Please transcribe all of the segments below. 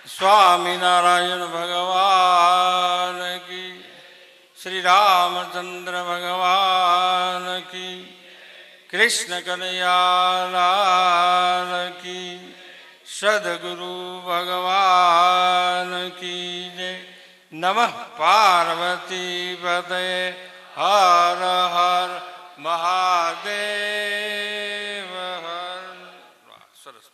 स्वामीनारायण भगवान की, श्री रामचंद्र भगवान की, कृष्ण कन्हैया लाल की, सद्गुरु भगवान की जय। नमः पार्वती पतये हर हर महादेव हर। सरस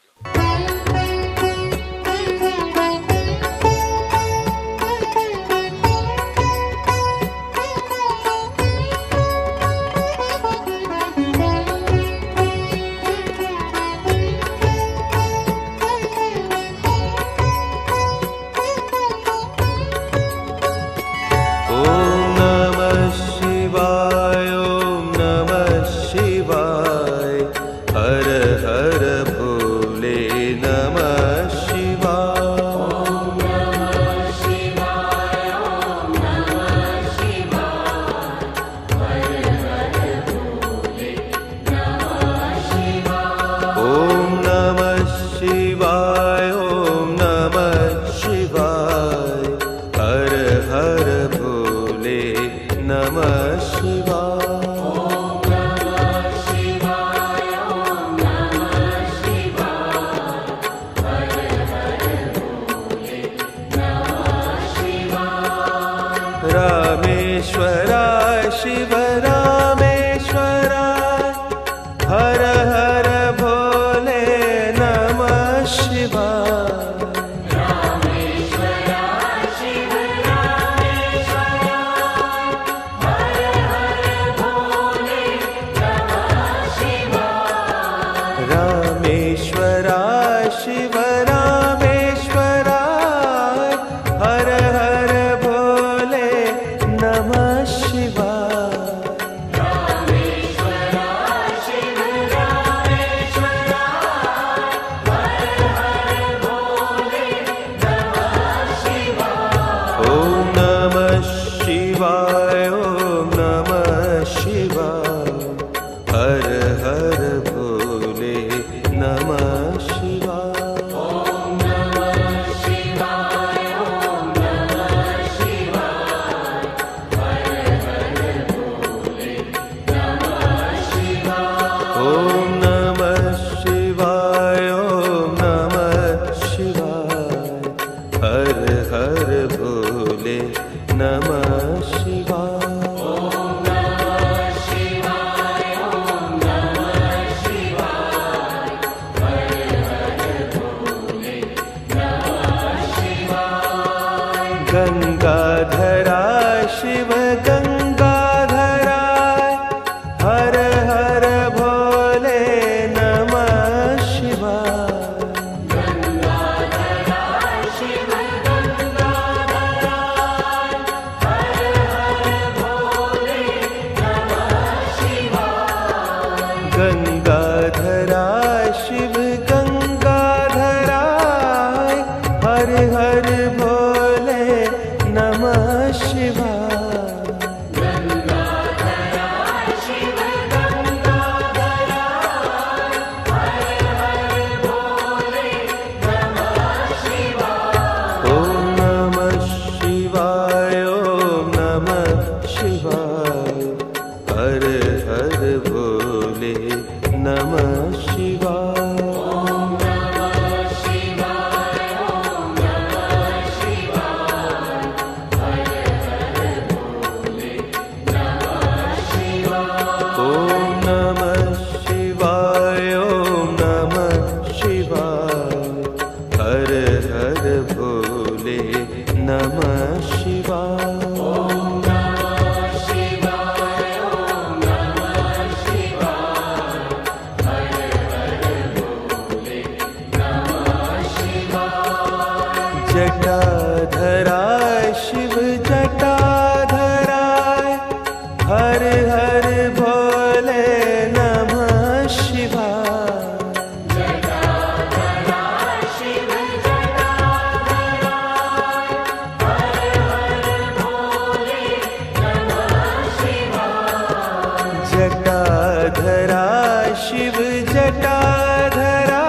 जटाधरा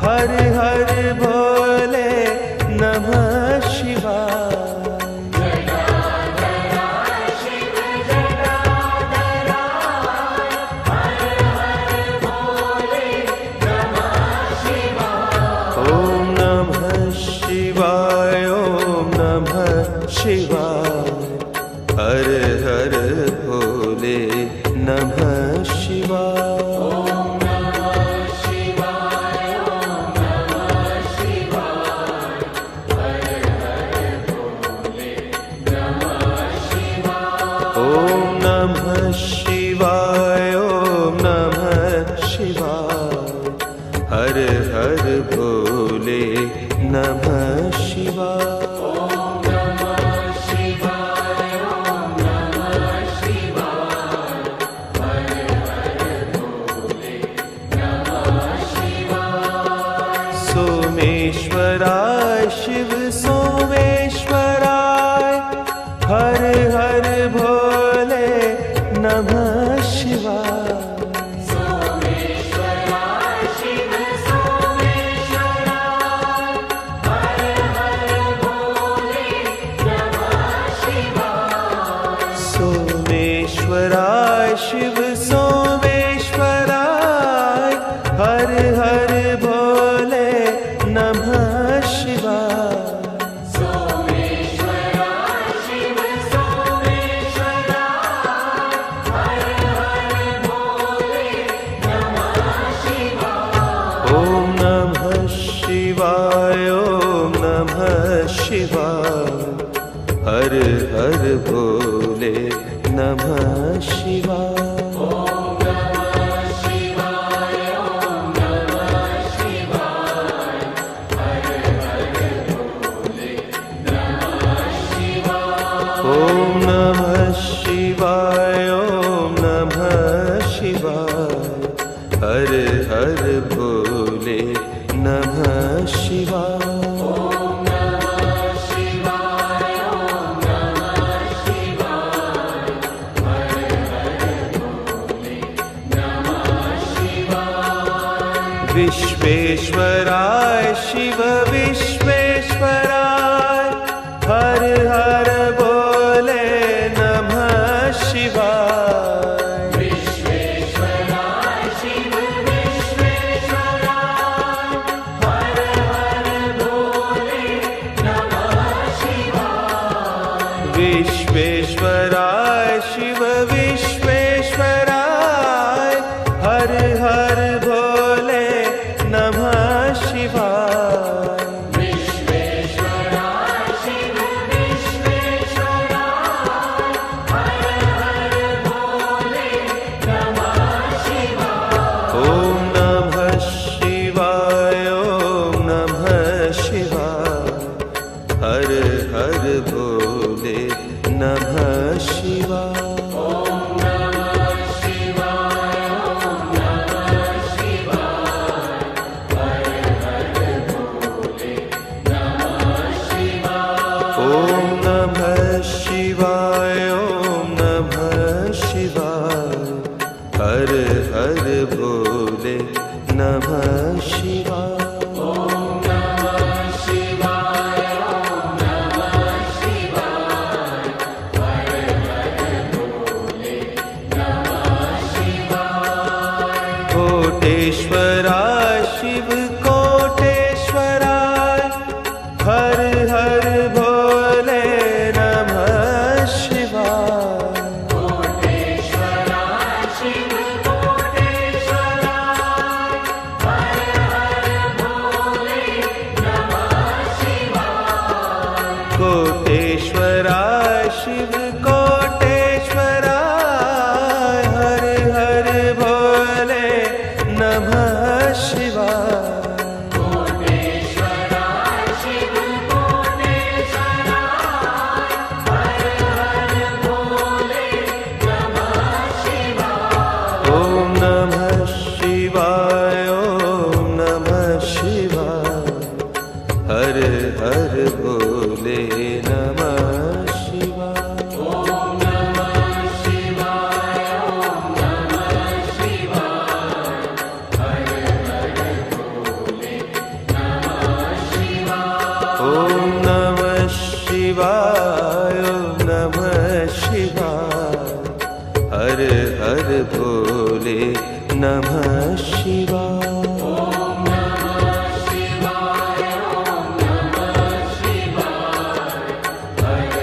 हर हर भोले शिवाय। हर हर भोले नमः शिवाय। ओम नमः शिवाय। ओम नमः शिवाय। हर हर भोले नमः शिवाय। सोमेश्वराय शिव सोमेश्वराय। हर हर भोले नमः शिवाय। सोमेश्वराय शिव सोमेश्वराय। हर हर भोले नमः शिवाय। ओम नमः शिवाय। ओम नमः शिवाय। हर हर भोले नमः शिवाय। ओम नमः शिवाय। ओम नमः शिवाय। हर हर भोले नमः शिवाय। विश्वेश्वराय शिव विश्वेश्वराय। हर हर भोले नमः शिवाय। विश्वेश्वराय शिव विश्वेश्वराय। हर हर भोले नमः शिवाय। विश्वेश्वराय शिव विश्वेश्वराय। हर हर भोले नमः शिवाय। विश्वेश्वराय शिव विश्वेश्वराय। हर हर भोले नमः शिवाय। ओम नमः शिवाय। ओम नमः शिवाय। हर हर भोले नमः शिवाय। ओम नमः शिवाय। ओम नमः शिवाय। हर हर भोले नमः शिवाय। ओम नमः शिवाय। ओम नमः शिवाय। हर हर भोले नमः शिवाय। कोटेश्वराय शिव कोटेश्वराय। हर हर भोले नमः शिवाय। कोटेश्वराय शिव कोटेश्वराय। हर हर भोले नमः शिवाय। कोटेश्वराय शिव कोटेश्वराय। हर हर भोले नमः शिवाय। ओम नमः शिवाय। ओम नमः शिवाय। हर हर भोले नमः शिवाय। ओम नमः शिवाय। ओम नमः शिवाय। हर हर भोले नमः शिवाय। ओम नमः शिवाय। ओम नमः शिवाय। हर हर भोले नमः शिवाय। ओम नमः शिवाय। ओम नमः शिवाय। हर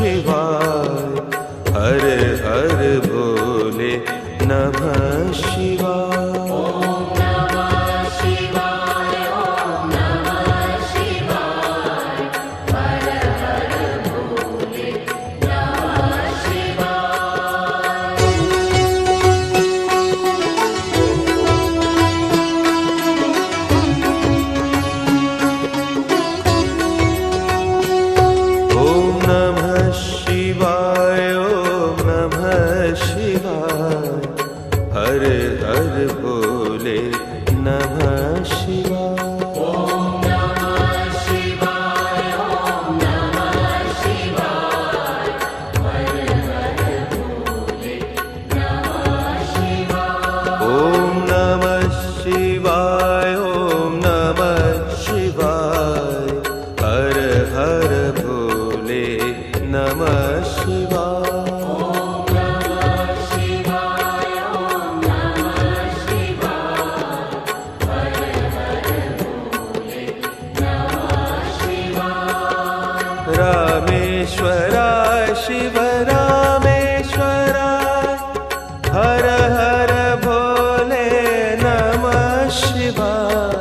शिवाय हर हर भोले नमः शिवाय। हर हर भोले नमः शिवाय। ओम नमः शिवाय ओम नमः शिवाय हर हर भोले नमः शिवाय। ओम नमः शिवाय ओम नमः शिवाय हर हर भोले नमः शिवाय। रामेश्वराय शिव रामेश्वराय हर हर भोले नमः शिवाय।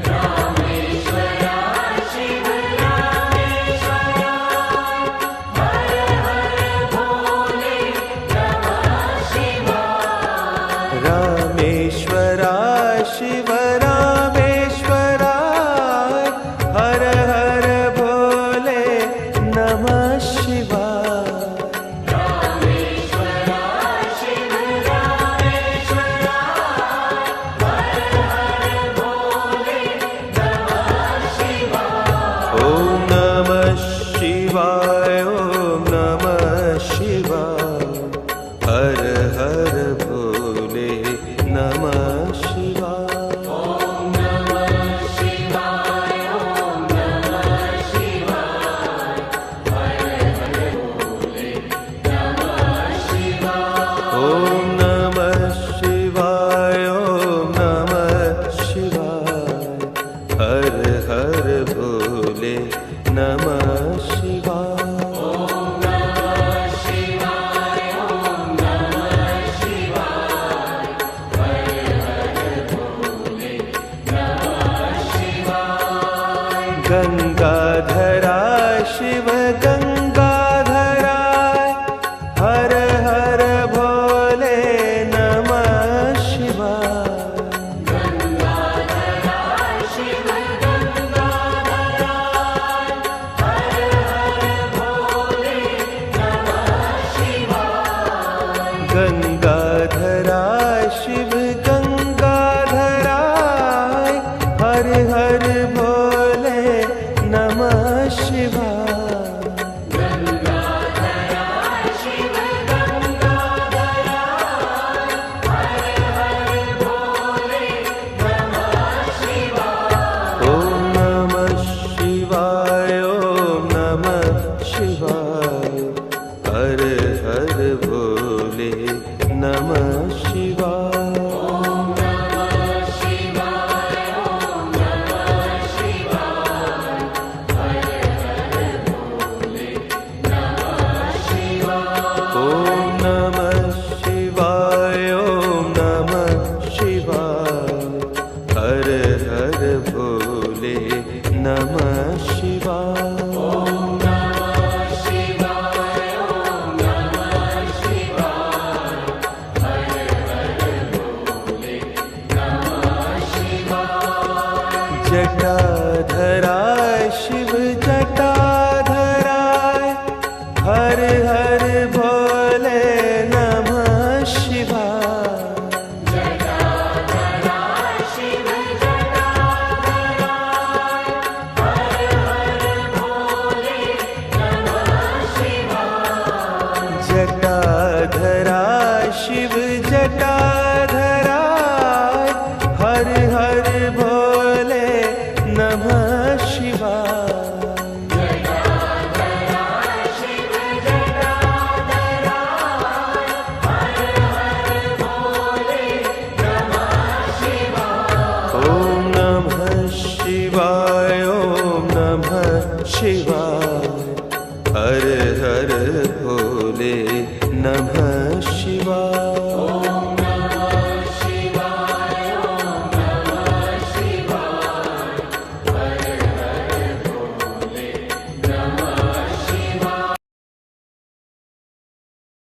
रामेश्वराय शिव रामेश्वराय हर हर भोले नमः शिवाय। रामेश्वराय शिव रामेश्वराय हर हर भोले नमः शिवाय। रामेश्वराय शिव रामेश्वराय हर हर भोले नमः शिवाय। ओम नमः शिवाय ओम नमः शिवाय हर हर भोले नमः शिवाय। ओम नमः शिवाय ओम नमः शिवाय हर हर भोले नमः शिवाय। ओम नमः शिवाय ओम नमः शिवाय हर हर भोले नमः शिवाय। गंगाधराय शिव गंगाधराय हर हर भोले नमः शिवाय। गंगाधराय शिव गंगाधराय हर हर भोले नमः शिवाय। गंगाधराय शिव गंगाधराय हर हर भोले नमः शिवाय। हर हर भोले नमः शिवाय। ओम नमः शिवाय ओम नमः शिवाय हर हर भोले नमः शिवाय। ओम नमः शिवाय ओम नमः शिवाय हर हर भोले नमः शिवाय। जटाधराय शिव जटाधराय हर हर भोले नमः शिवाय। जटाधराय शिव जटाधराय हर हर भोले नमः शिवाय। जटाधराय शिव जटाधराय हर हर भोले नमः शिवाय। जटाधराय शिव जटाधराय हर हर भोले नमः शिवाय। ओम नमः शिवाय ओम नमः शिवाय हर हर भोले नमः